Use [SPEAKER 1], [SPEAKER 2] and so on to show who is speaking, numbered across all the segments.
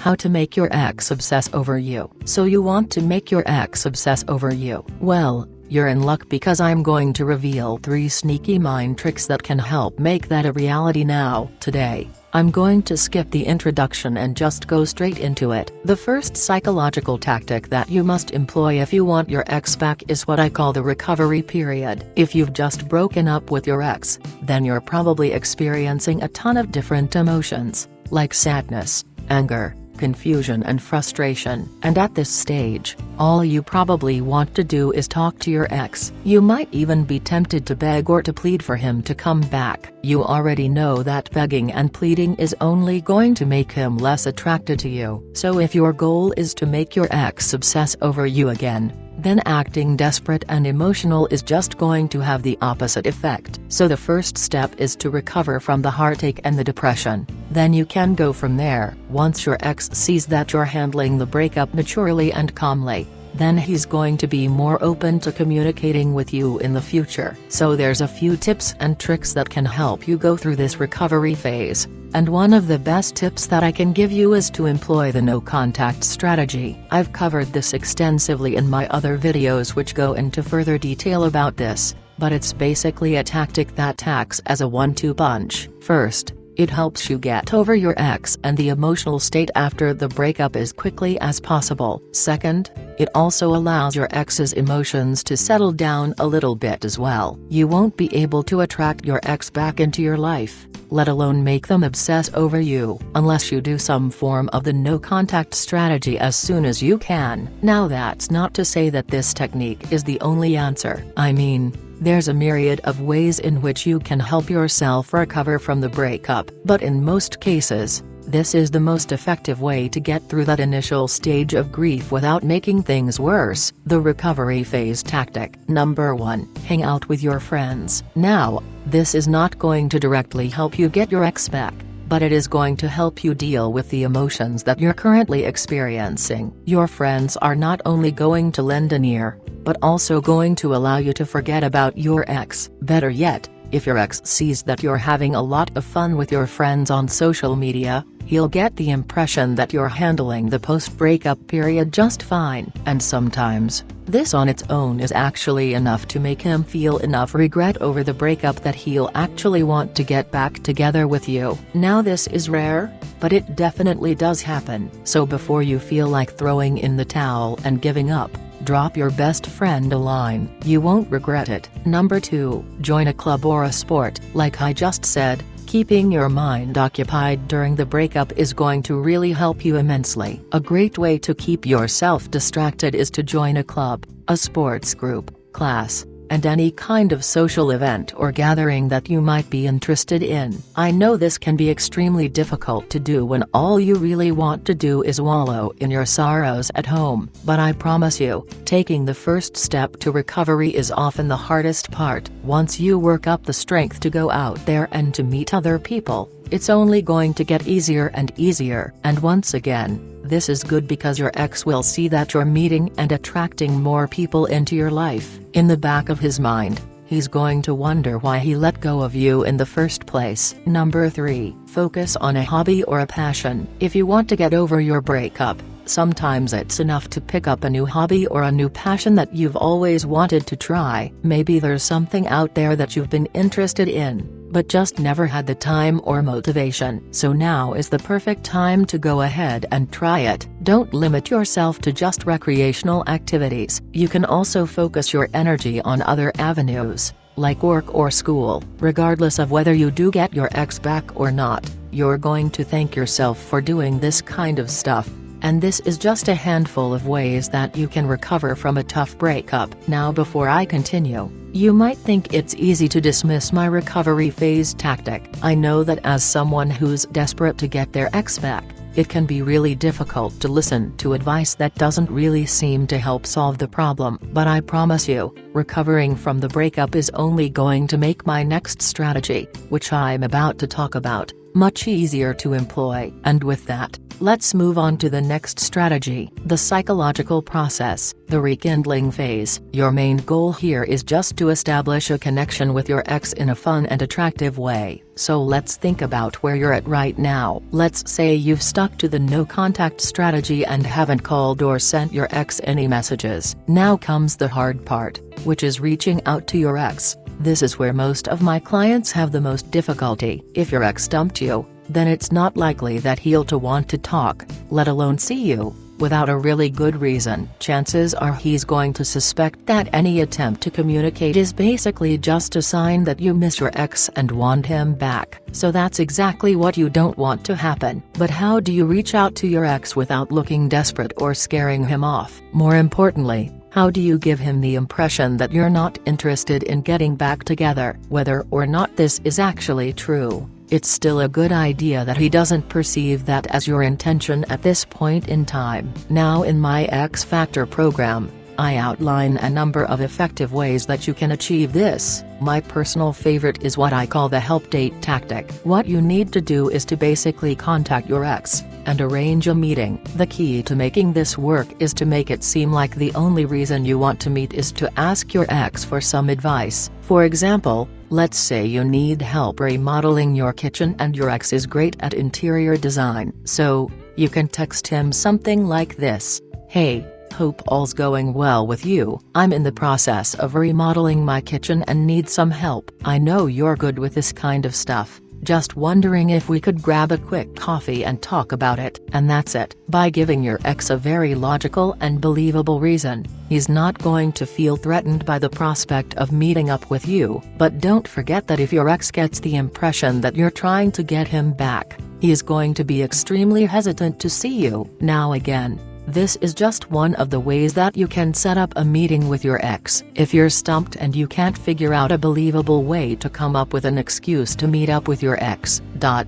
[SPEAKER 1] How to make your ex obsess over you. So you want to make your ex obsess over you? Well, you're in luck, because I'm going to reveal 3 sneaky mind tricks that can help make that a reality now. Today, I'm going to skip the introduction and just go straight into it. The first psychological tactic that you must employ if you want your ex back is what I call the recovery period. If you've just broken up with your ex, then you're probably experiencing a ton of different emotions, like sadness, anger, confusion and frustration. And at this stage, all you probably want to do is talk to your ex. You might even be tempted to beg or to plead for him to come back. You already know that begging and pleading is only going to make him less attracted to you. So if your goal is to make your ex obsess over you again, then acting desperate and emotional is just going to have the opposite effect. So the first step is to recover from the heartache and the depression. Then you can go from there. Once your ex sees that you're handling the breakup maturely and calmly, then he's going to be more open to communicating with you in the future. So there's a few tips and tricks that can help you go through this recovery phase. And one of the best tips that I can give you is to employ the no-contact strategy. I've covered this extensively in my other videos which go into further detail about this, but it's basically a tactic that acts as a 1-2 punch. First, it helps you get over your ex and the emotional state after the breakup as quickly as possible. Second, it also allows your ex's emotions to settle down a little bit as well. You won't be able to attract your ex back into your life, let alone make them obsess over you, unless you do some form of the no-contact strategy as soon as you can. Now that's not to say that this technique is the only answer. I mean, there's a myriad of ways in which you can help yourself recover from the breakup, but in most cases, this is the most effective way to get through that initial stage of grief without making things worse. The recovery phase tactic. Number 1. Hang out with your friends. Now, this is not going to directly help you get your ex back, but it is going to help you deal with the emotions that you're currently experiencing. Your friends are not only going to lend an ear, but also going to allow you to forget about your ex. Better yet, if your ex sees that you're having a lot of fun with your friends on social media, he'll get the impression that you're handling the post-breakup period just fine. And sometimes, this on its own is actually enough to make him feel enough regret over the breakup that he'll actually want to get back together with you. Now this is rare, but it definitely does happen. So before you feel like throwing in the towel and giving up, drop your best friend a line. You won't regret it. Number 2. Join a club or a sport. Like I just said, keeping your mind occupied during the breakup is going to really help you immensely. A great way to keep yourself distracted is to join a club, a sports group, class, and any kind of social event or gathering that you might be interested in. I know this can be extremely difficult to do when all you really want to do is wallow in your sorrows at home, but I promise you, taking the first step to recovery is often the hardest part. Once you work up the strength to go out there and to meet other people, it's only going to get easier and easier. And once again, this is good because your ex will see that you're meeting and attracting more people into your life. In the back of his mind, he's going to wonder why he let go of you in the first place. Number 3. Focus on a hobby or a passion. If you want to get over your breakup, sometimes it's enough to pick up a new hobby or a new passion that you've always wanted to try. Maybe there's something out there that you've been interested in, but just never had the time or motivation. So now is the perfect time to go ahead and try it. Don't limit yourself to just recreational activities. You can also focus your energy on other avenues, like work or school. Regardless of whether you do get your ex back or not, you're going to thank yourself for doing this kind of stuff. And this is just a handful of ways that you can recover from a tough breakup. Now before I continue, you might think it's easy to dismiss my recovery phase tactic. I know that as someone who's desperate to get their ex back, it can be really difficult to listen to advice that doesn't really seem to help solve the problem. But I promise you, recovering from the breakup is only going to make my next strategy, which I'm about to talk about, much easier to employ. And with that, Let's move on to the next strategy, the psychological process, the rekindling phase. Your main goal here is just to establish a connection with your ex in a fun and attractive way. So let's think about where you're at right now. Let's say you've stuck to the no contact strategy and haven't called or sent your ex any messages. Now comes the hard part, which is reaching out to your ex. This is where most of my clients have the most difficulty. If your ex dumped you, then it's not likely that he'll want to talk, let alone see you, without a really good reason. Chances are he's going to suspect that any attempt to communicate is basically just a sign that you miss your ex and want him back. So that's exactly what you don't want to happen. But how do you reach out to your ex without looking desperate or scaring him off? More importantly, how do you give him the impression that you're not interested in getting back together? Whether or not this is actually true, it's still a good idea that he doesn't perceive that as your intention at this point in time. Now in my X Factor program, I outline a number of effective ways that you can achieve this. My personal favorite is what I call the help date tactic. What you need to do is to basically contact your ex and arrange a meeting. The key to making this work is to make it seem like the only reason you want to meet is to ask your ex for some advice. For example, let's say you need help remodeling your kitchen and your ex is great at interior design. So, you can text him something like this: "Hey, hope all's going well with you. I'm in the process of remodeling my kitchen and need some help. I know you're good with this kind of stuff. Just wondering if we could grab a quick coffee and talk about it." And that's it. By giving your ex a very logical and believable reason, he's not going to feel threatened by the prospect of meeting up with you. But don't forget that if your ex gets the impression that you're trying to get him back, he is going to be extremely hesitant to see you. Now again, this is just one of the ways that you can set up a meeting with your ex. If you're stumped and you can't figure out a believable way to come up with an excuse to meet up with your ex,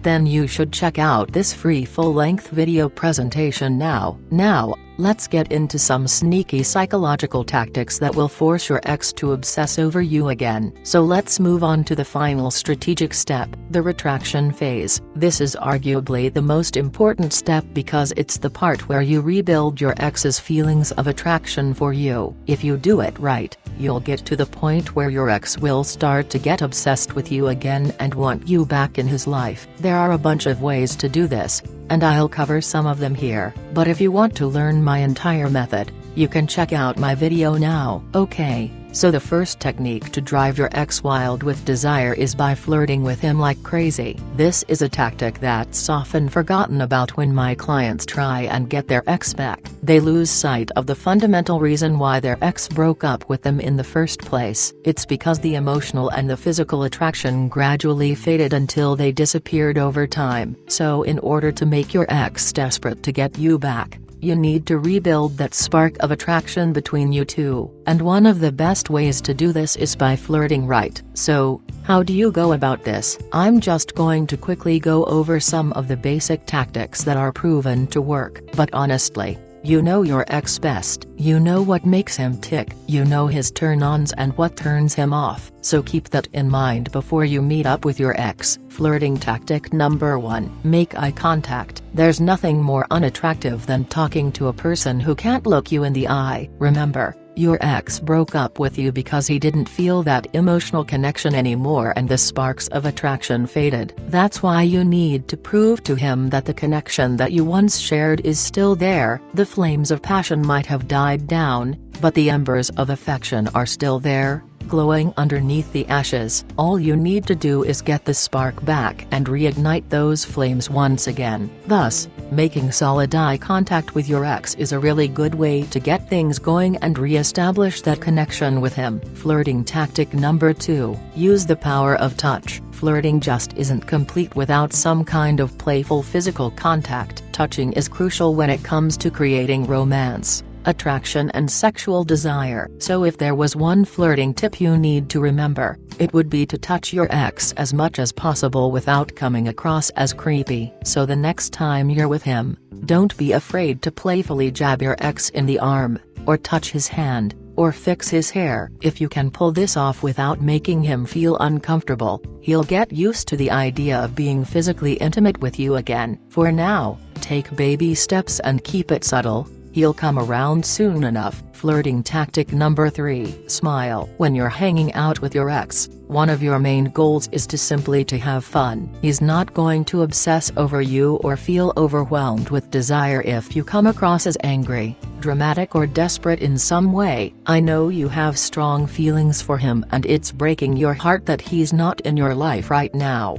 [SPEAKER 1] then you should check out this free full-length video presentation now. Now, let's get into some sneaky psychological tactics that will force your ex to obsess over you again. So let's move on to the final strategic step, the retraction phase. This is arguably the most important step because it's the part where you rebuild your ex's feelings of attraction for you. If you do it right, you'll get to the point where your ex will start to get obsessed with you again and want you back in his life. There are a bunch of ways to do this, and I'll cover some of them here. But if you want to learn my entire method, you can check out my video now. Okay, so the first technique to drive your ex wild with desire is by flirting with him like crazy. This is a tactic that's often forgotten about when my clients try and get their ex back. They lose sight of the fundamental reason why their ex broke up with them in the first place. It's because the emotional and the physical attraction gradually faded until they disappeared over time. So in order to make your ex desperate to get you back, you need to rebuild that spark of attraction between you two. And one of the best ways to do this is by flirting right. So, how do you go about this? I'm just going to quickly go over some of the basic tactics that are proven to work. But honestly, you know your ex best. You know what makes him tick. You know his turn-ons and what turns him off. So keep that in mind before you meet up with your ex. Flirting tactic number 1. Make eye contact. There's nothing more unattractive than talking to a person who can't look you in the eye. Remember, your ex broke up with you because he didn't feel that emotional connection anymore and the sparks of attraction faded. That's why you need to prove to him that the connection that you once shared is still there. The flames of passion might have died down, but the embers of affection are still there, glowing underneath the ashes. All you need to do is get the spark back and reignite those flames once again. Thus, making solid eye contact with your ex is a really good way to get things going and re-establish that connection with him. Flirting tactic number 2. Use the power of touch. Flirting just isn't complete without some kind of playful physical contact. Touching is crucial when it comes to creating romance, attraction and sexual desire. So if there was one flirting tip you need to remember, it would be to touch your ex as much as possible without coming across as creepy. So the next time you're with him, don't be afraid to playfully jab your ex in the arm, or touch his hand, or fix his hair. If you can pull this off without making him feel uncomfortable, he'll get used to the idea of being physically intimate with you again. For now, take baby steps and keep it subtle, he'll come around soon enough. Flirting tactic number 3. Smile. When you're hanging out with your ex, one of your main goals is to simply to have fun. He's not going to obsess over you or feel overwhelmed with desire if you come across as angry, dramatic or desperate in some way. I know you have strong feelings for him and it's breaking your heart that he's not in your life right now.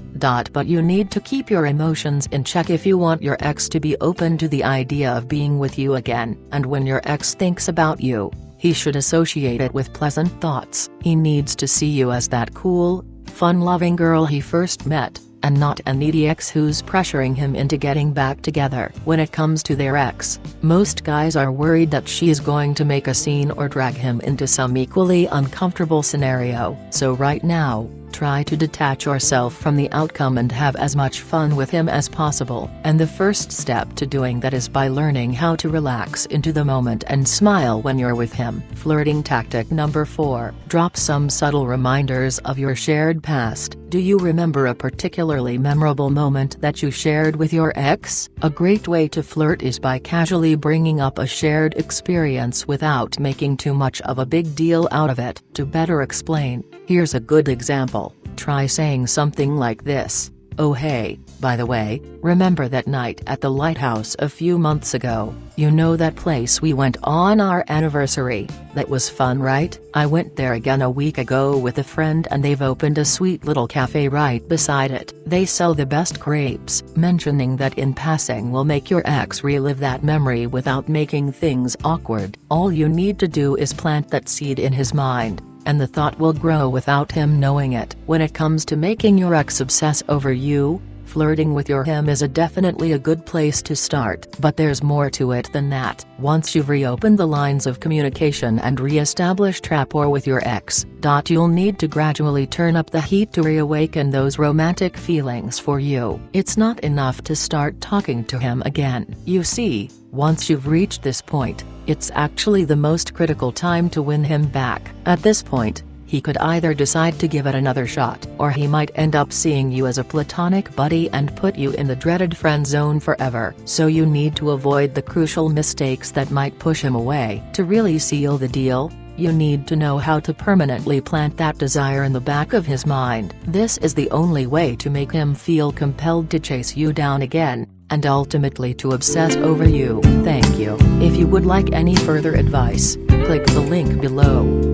[SPEAKER 1] But you need to keep your emotions in check if you want your ex to be open to the idea of being with you again. And when your ex thinks about you, he should associate it with pleasant thoughts. He needs to see you as that cool, fun-loving girl he first met, and not a needy ex who's pressuring him into getting back together. When it comes to their ex, most guys are worried that she is going to make a scene or drag him into some equally uncomfortable scenario. So right now, try to detach yourself from the outcome and have as much fun with him as possible. And the first step to doing that is by learning how to relax into the moment and smile when you're with him. Flirting tactic number 4. Drop some subtle reminders of your shared past. Do you remember a particularly memorable moment that you shared with your ex? A great way to flirt is by casually bringing up a shared experience without making too much of a big deal out of it. To better explain, here's a good example. Try saying something like this: "Oh hey, by the way, remember that night at the lighthouse a few months ago? You know that place we went on our anniversary? That was fun, right? I went there again a week ago with a friend and they've opened a sweet little cafe right beside it. They sell the best grapes." Mentioning that in passing will make your ex relive that memory without making things awkward. All you need to do is plant that seed in his mind, and the thought will grow without him knowing it. When it comes to making your ex obsess over you, flirting with him is definitely a good place to start. But there's more to it than that. Once you've reopened the lines of communication and re-established rapport with your ex, you'll need to gradually turn up the heat to reawaken those romantic feelings for you. It's not enough to start talking to him again. You see, once you've reached this point, it's actually the most critical time to win him back. At this point, he could either decide to give it another shot, or he might end up seeing you as a platonic buddy and put you in the dreaded friend zone forever. So you need to avoid the crucial mistakes that might push him away. To really seal the deal, you need to know how to permanently plant that desire in the back of his mind. This is the only way to make him feel compelled to chase you down again, and ultimately to obsess over you. Thank you. If you would like any further advice, click the link below.